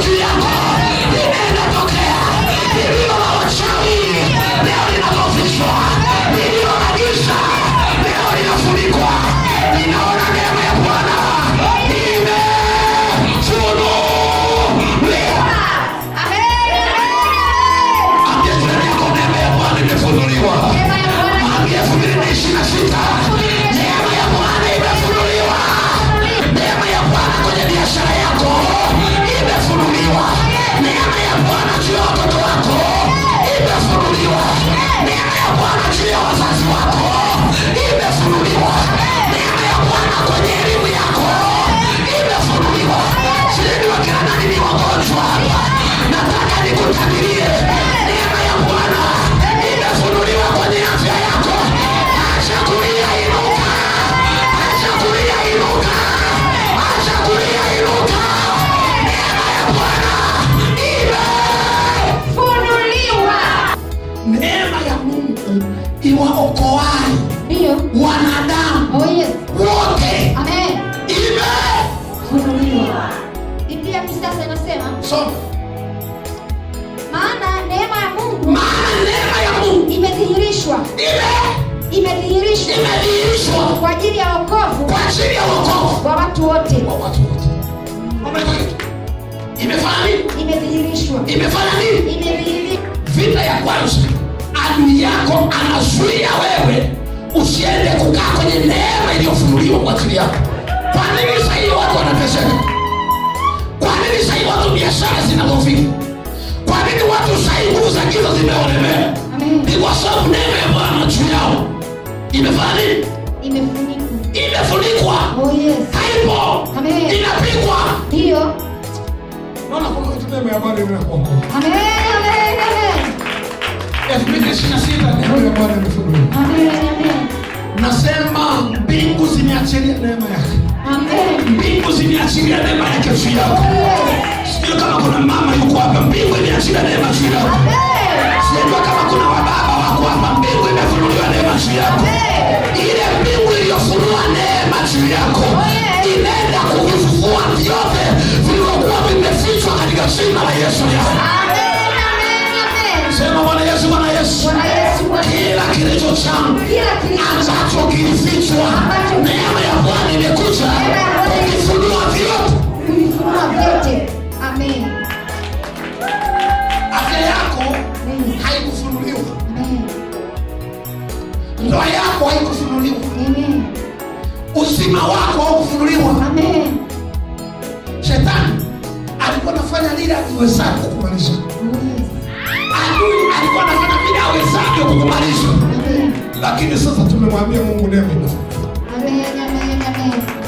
juu yako linaenda tokea. Milio la wachawi leo linapofishwa, milio la giza leo linafunikwa. Ninaona neema ya Bwana imefunuliwa. Ambia jirani yako, neema ya Bwana imefunuliwa. Ambia 2026 neema ya Bwana imefunuliwa. Neema ya Bwana kwenye biashara yako imefunuliwa. Neema ya Bwana juu ya watoto wako imefunuliwa. Neema ya Bwana juu ya wazazi wako imefunuliwa. Neema ya Bwana kwenye elimu yako imefunuliwa. Sisi wakina nani ni wagonjwa hapa, nataka nikutabirie neema ya Bwana imefunuliwa kwenye afya yako. Acha kulia, inuka. Acha kulia, inuka. Acha kulia, inuka. Neema ya Bwana imefunuliwa. Neema ya Mungu iwaokoayo wanadamu wote imefunuliwa. Biblia kisasa inasema, maana neema ya Mungu imedhihirishwa kwa ajili ya wokovu wa watu wote. Imedhihirishwa. Vita ya kwanza, adui yako anazuia wewe usiende kukaa kwenye neema iliyofunuliwa kwa ajili yako. Kwa nini sasa hivi watu wanateseka? Kwa nini sasa hivi watu biashara zinapofika? Kwa nini watu sasa hivi nguvu za giza zimeolemea? Ni kwa sababu neema ya Bwana juu yao imefanya nini? Imefunikwa. Haipo. Inapigwa. Ndio. Naona kwa neema ya Bwana inakuokoa. Amen. 2026 neema ya Bwana imefunuliwa. Nasema mbingu zimeachilia neema yake. Mbingu zimeachilia neema yake juu yako. Sio kama kuna mama yuko hapa, mbingu imeachilia neema juu yako. Sio kama kuna wababa wako hapa, mbingu imefunuliwa neema juu yako. Ile mbingu iliyofunua neema juu yako inaenda kuvifufua vyote vilivyokuwa vimefichwa katika jina la Yesu. Sema Bwana Yesu, Bwana Yesu. Kila kilicho changu ambacho kilifichwa, neema ya Bwana imekuja kuvifunua vyote. Amen. Afya yako haikufunuliwa. Ndoa yako haikufunuliwa. Uzima wako haukufunuliwa. Shetani alikuwa anafanya lile aliwezalo kukumalisha. Adui alikuwa anafanya vile awezavyo kukumalisha. Lakini sasa tumemwambia Mungu neema imefunuliwa.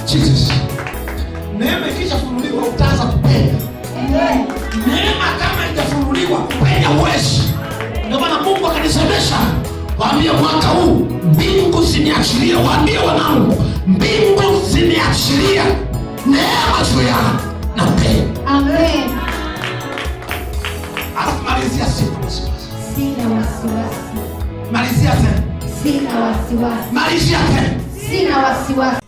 Jesus. Neema ikishafunuliwa utaanza kupenya. Neema kama haijafunuliwa kupenya huwezi. Ndio maana Mungu akanisemesha, waambie mwaka huu mbingu zimeachilia, waambie wanangu mbingu zimeachilia neema juu yangu na upendo. Amen. Alafu malizia sina wasiwasi. Malizia tena. Malizia tena. Sina wasiwasi.